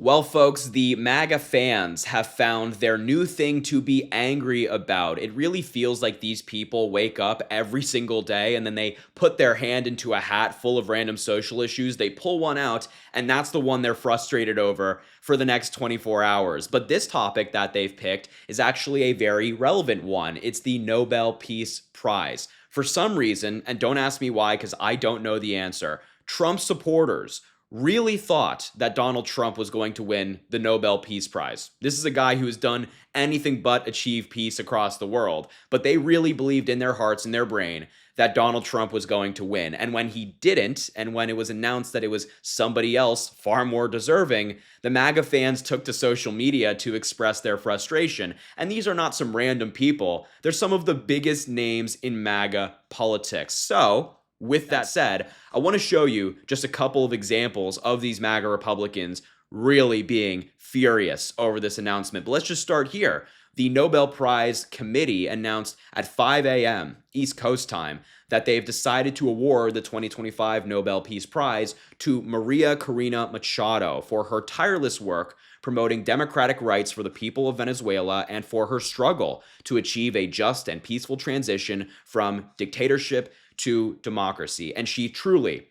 Well, folks, the MAGA fans have found their new thing to be angry about. It really feels like these people wake up every single day and then they put their hand into a hat full of random social issues. They pull one out, and that's the one they're frustrated over for the next 24 hours. But this topic that they've picked is actually a very relevant one. It's the Nobel Peace Prize. For some reason, and don't ask me why because I don't know the answer, Trump supporters really thought that Donald Trump was going to win the Nobel Peace Prize. This is a guy who has done anything but achieve peace across the world, but they really believed in their hearts and their brain that Donald Trump was going to win. And when he didn't, and when it was announced that it was somebody else far more deserving, the MAGA fans took to social media to express their frustration. And these are not some random people. They're some of the biggest names in MAGA politics. So, with that said, I want to show you just a couple of examples of these MAGA Republicans really being furious over this announcement. But let's just start here. The Nobel Prize Committee announced at 5 a.m. East Coast time that they've decided to award the 2025 Nobel Peace Prize to Maria Corina Machado for her tireless work promoting democratic rights for the people of Venezuela and for her struggle to achieve a just and peaceful transition from dictatorship to democracy. And she truly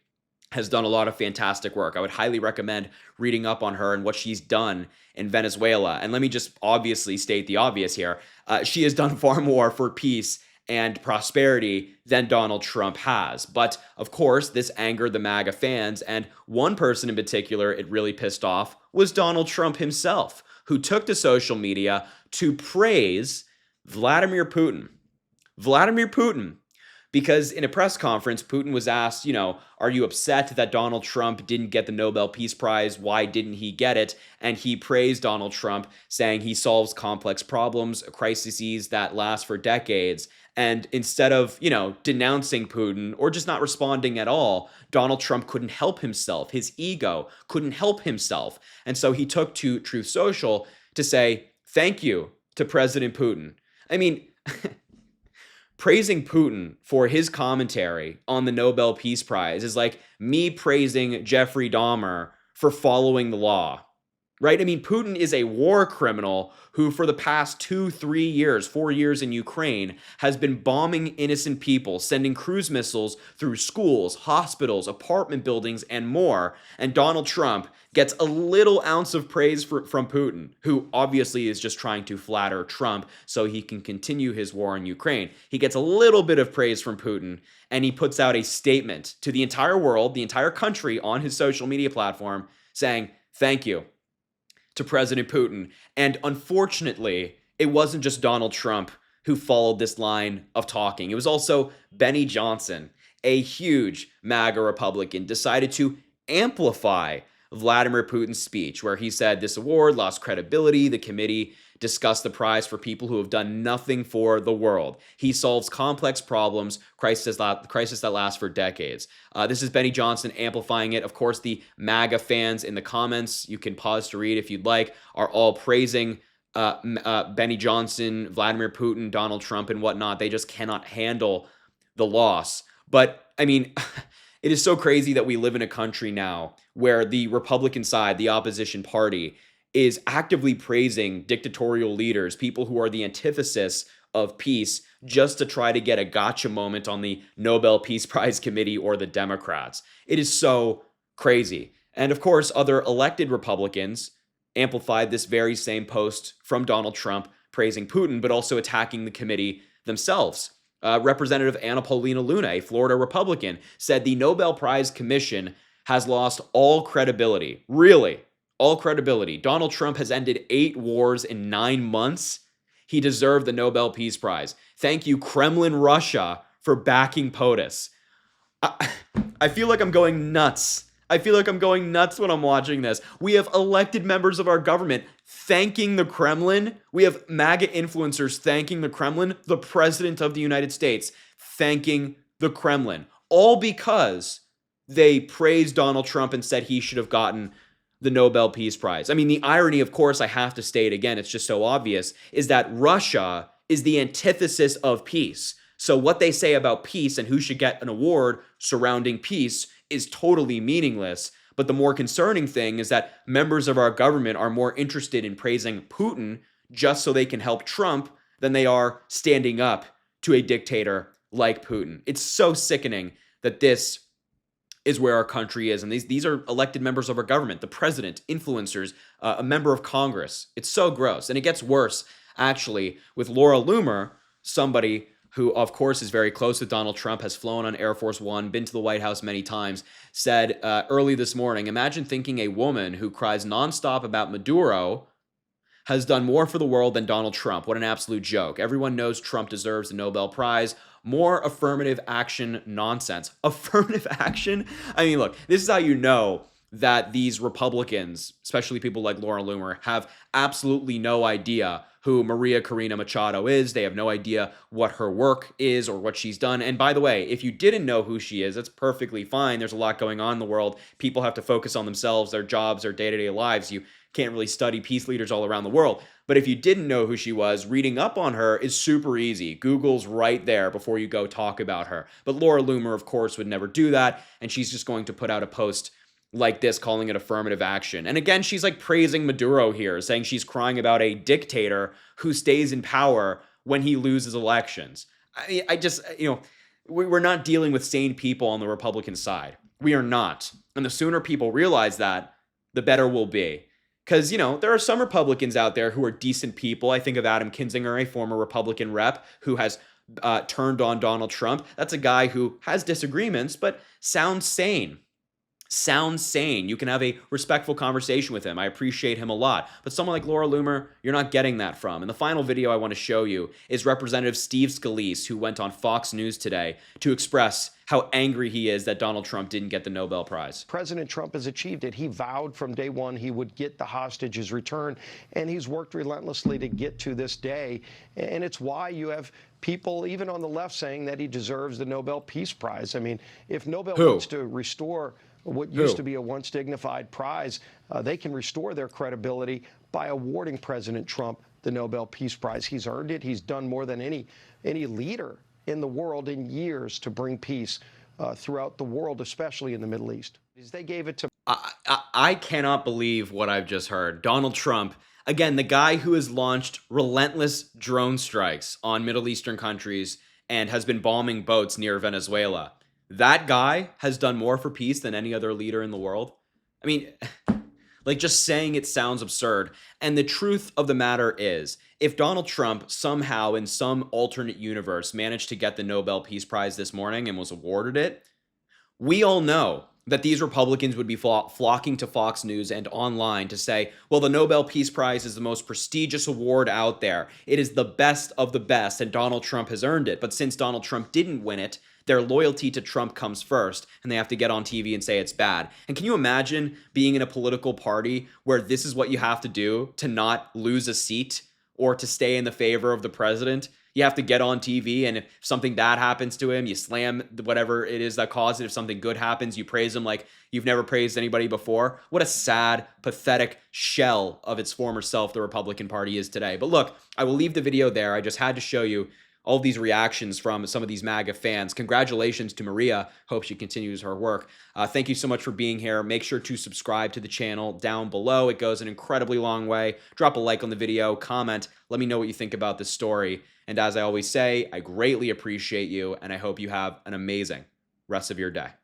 has done a lot of fantastic work. I would highly recommend reading up on her and what she's done in Venezuela. And let me just obviously state the obvious here. She has done far more for peace and prosperity than Donald Trump has. But of course, this angered the MAGA fans. And one person in particular it really pissed off was Donald Trump himself, who took to social media to praise Vladimir Putin. Vladimir Putin. Because in a press conference, Putin was asked, are you upset that Donald Trump didn't get the Nobel Peace Prize? Why didn't he get it? And he praised Donald Trump, saying he solves complex problems, crises that last for decades. And instead of, denouncing Putin or just not responding at all, Donald Trump couldn't help himself. His ego couldn't help himself. And so he took to Truth Social to say, thank you to President Putin. I mean, praising Putin for his commentary on the Nobel Peace Prize is like me praising Jeffrey Dahmer for following the law, right? I mean, Putin is a war criminal who for the past 2-3 years, 4 years in Ukraine, has been bombing innocent people, sending cruise missiles through schools, hospitals, apartment buildings, and more. And Donald Trump gets a little ounce of praise from Putin, who obviously is just trying to flatter Trump so he can continue his war in Ukraine. He gets a little bit of praise from Putin, and he puts out a statement to the entire world, the entire country on his social media platform saying, thank you to President Putin. And unfortunately, it wasn't just Donald Trump who followed this line of talking. It was also Benny Johnson, a huge MAGA Republican, decided to amplify Vladimir Putin's speech, where he said this award lost credibility. The committee discussed the prize for people who have done nothing for the world. He solves complex problems, crisis that lasts for decades. This is Benny Johnson amplifying it. Of course, the MAGA fans in the comments, you can pause to read if you'd like, are all praising Benny Johnson, Vladimir Putin, Donald Trump, and whatnot. They just cannot handle the loss. But, I mean, it is so crazy that we live in a country now where the Republican side, the opposition party, is actively praising dictatorial leaders, people who are the antithesis of peace, just to try to get a gotcha moment on the Nobel Peace Prize Committee or the Democrats. It is so crazy. And of course, other elected Republicans amplified this very same post from Donald Trump praising Putin, but also attacking the committee themselves. Representative Anna Paulina Luna, a Florida Republican, said the Nobel Prize Commission has lost all credibility. Really, all credibility. Donald Trump has ended 8 wars in 9 months. He deserved the Nobel Peace Prize. Thank you, Kremlin, Russia, for backing POTUS. I feel like I'm going nuts. I feel like I'm going nuts when I'm watching this. We have elected members of our government thanking the Kremlin. We have MAGA influencers thanking the Kremlin. The President of the United States thanking the Kremlin. All because they praised Donald Trump and said he should have gotten the Nobel Peace Prize. I mean, the irony, of course, I have to state again, it's just so obvious, is that Russia is the antithesis of peace. So what they say about peace and who should get an award surrounding peace is totally meaningless. But the more concerning thing is that members of our government are more interested in praising Putin just so they can help Trump than they are standing up to a dictator like Putin. It's so sickening that this is where our country is. And these are elected members of our government, the president, influencers, a member of Congress. It's so gross. And it gets worse, actually, with Laura Loomer, somebody who, of course, is very close with Donald Trump, has flown on Air Force One, been to the White House many times, said early this morning, imagine thinking a woman who cries nonstop about Maduro has done more for the world than Donald Trump. What an absolute joke. Everyone knows Trump deserves the Nobel Prize. More affirmative action nonsense. Affirmative action? I mean, look, this is how you know that these Republicans, especially people like Laura Loomer, have absolutely no idea who Maria Corina Machado is. They have no idea what her work is or what she's done. And by the way, if you didn't know who she is, that's perfectly fine. There's a lot going on in the world. People have to focus on themselves, their jobs, their day-to-day lives. You can't really study peace leaders all around the world. But if you didn't know who she was, reading up on her is super easy. Google's right there before you go talk about her. But Laura Loomer, of course, would never do that. And she's just going to put out a post like this, calling it affirmative action. And again, she's like praising Maduro here, saying she's crying about a dictator who stays in power when he loses elections. I mean, we're not dealing with sane people on the Republican side. We are not. And the sooner people realize that, the better we'll be. Because, there are some Republicans out there who are decent people. I think of Adam Kinzinger, a former Republican rep who has turned on Donald Trump. That's a guy who has disagreements, but sounds sane. You can have a respectful conversation with him. I appreciate him a lot. But someone like Laura Loomer, you're not getting that from. And the final video I want to show you is Representative Steve Scalise, who went on Fox News today to express how angry he is that Donald Trump didn't get the Nobel Prize. President Trump has achieved it. He vowed from day one he would get the hostages returned, and he's worked relentlessly to get to this day. And it's why you have people, even on the left, saying that he deserves the Nobel Peace Prize. I mean, if Nobel wants to restore what used to be a once dignified prize, they can restore their credibility by awarding President Trump the Nobel Peace Prize. He's earned it. He's done more than any leader in the world in years to bring peace throughout the world, especially in the Middle East. They gave it to... I cannot believe what I've just heard. Donald Trump, again, the guy who has launched relentless drone strikes on Middle Eastern countries and has been bombing boats near Venezuela. That guy has done more for peace than any other leader in the world. I mean, like, just saying it sounds absurd. And the truth of the matter is, if Donald Trump somehow in some alternate universe managed to get the Nobel Peace Prize this morning and was awarded it, we all know that these Republicans would be flocking to Fox News and online to say, well, the Nobel Peace Prize is the most prestigious award out there. It is the best of the best, and Donald Trump has earned it. But since Donald Trump didn't win it, their loyalty to Trump comes first, and they have to get on TV and say it's bad. And can you imagine being in a political party where this is what you have to do to not lose a seat or to stay in the favor of the president? You have to get on TV, and if something bad happens to him, you slam whatever it is that caused it. If something good happens, you praise him like you've never praised anybody before. What a sad, pathetic shell of its former self the Republican Party is today. But look, I will leave the video there. I just had to show you all these reactions from some of these MAGA fans. Congratulations to Maria. Hope she continues her work. Thank you so much for being here. Make sure to subscribe to the channel down below. It goes an incredibly long way. Drop a like on the video, comment. Let me know what you think about this story. And as I always say, I greatly appreciate you, and I hope you have an amazing rest of your day.